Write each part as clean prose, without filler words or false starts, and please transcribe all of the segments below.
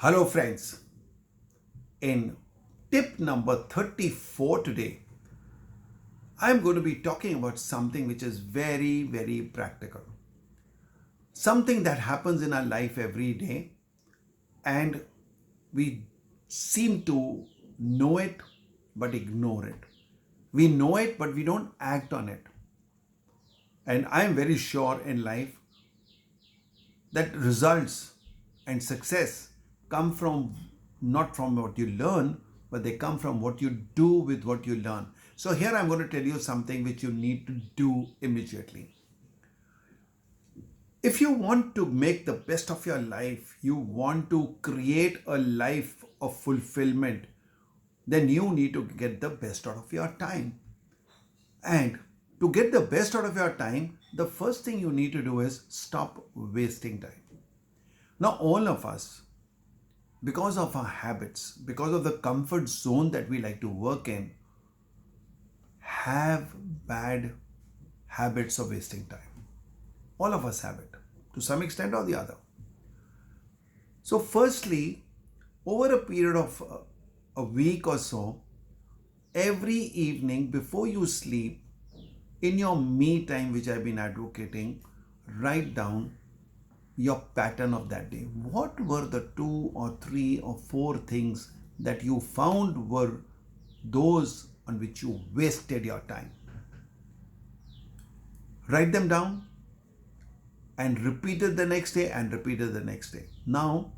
Hello, friends. In tip number 34 today, I'm going to be talking about something which is very, very practical. Something that happens in our life every day, and we seem to know it but ignore it. We know it but we don't act on it. And I'm very sure in life that results and success come from not from what you learn, but they come from what you do with what you learn. So here I'm going to tell you something which you need to do immediately. If you want to make the best of your life, you want to create a life of fulfillment, then you need to get the best out of your time. And to get the best out of your time, the first thing you need to do is stop wasting time. Now, all of us, because of our habits, because of the comfort zone that we like to work in, have bad habits of wasting time. All of us have it to some extent or the other. So, firstly, over a period of a week or so, every evening before you sleep, in your me time, which I've been advocating, write down your pattern of that day. What were the 2 or 3 or 4 things that you found were those on which you wasted your time? Write them down and repeat it the next day and repeat it the next day. Now,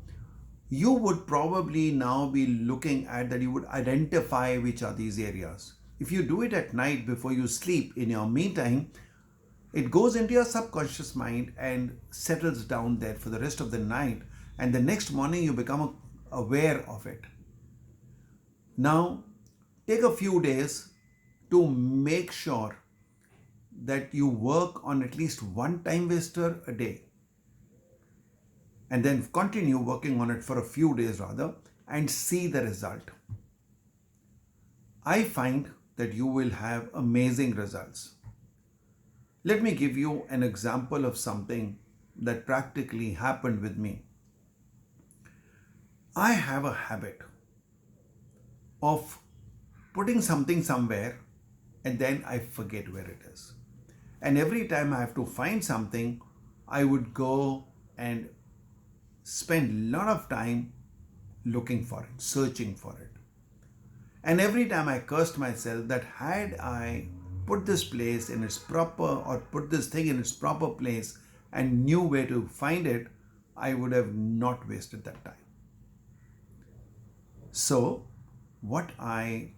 you would probably now be looking at that, you would identify which are these areas. If you do it at night before you sleep in your me time, it goes into your subconscious mind and settles down there for the rest of the night. And the next morning, you become aware of it. Now, take a few days to make sure that you work on at least one time waster a day. And then continue working on it for a few days rather and see the result. I find that you will have amazing results. Let me give you an example of something that practically happened with me. I have a habit of putting something somewhere and then I forget where it is. And every time I have to find something, I would go and spend a lot of time looking for it, searching for it. And every time I cursed myself that had I put this place in its proper, or put this thing in its proper place and knew where to find it, I would have not wasted that time. So, what I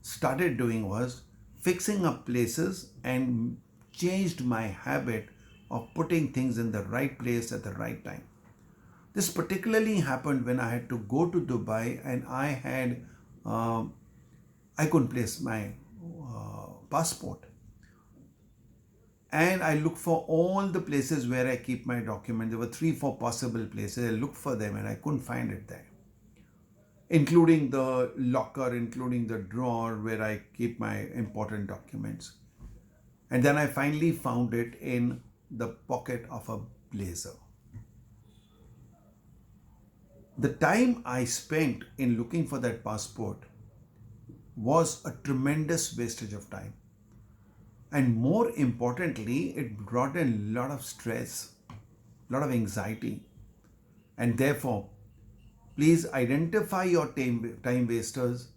started doing was fixing up places and changed my habit of putting things in the right place at the right time. This particularly happened when I had to go to Dubai and I couldn't place my passport. And I looked for all the places where I keep my document. There were 3, 4 possible places. I looked for them and I couldn't find it there, including the locker, including the drawer where I keep my important documents. And then I finally found it in the pocket of a blazer. The time I spent in looking for that passport was a tremendous wastage of time. And more importantly, it brought in a lot of stress, a lot of anxiety. And therefore, please identify your time wasters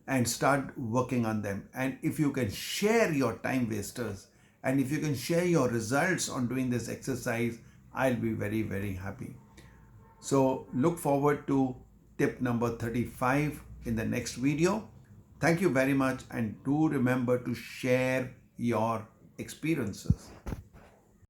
and start working on them. And if you can share your time wasters and if you can share your results on doing this exercise, I'll be very, very happy. So look forward to tip number 35 in the next video. Thank you very much, and do remember to share your experiences.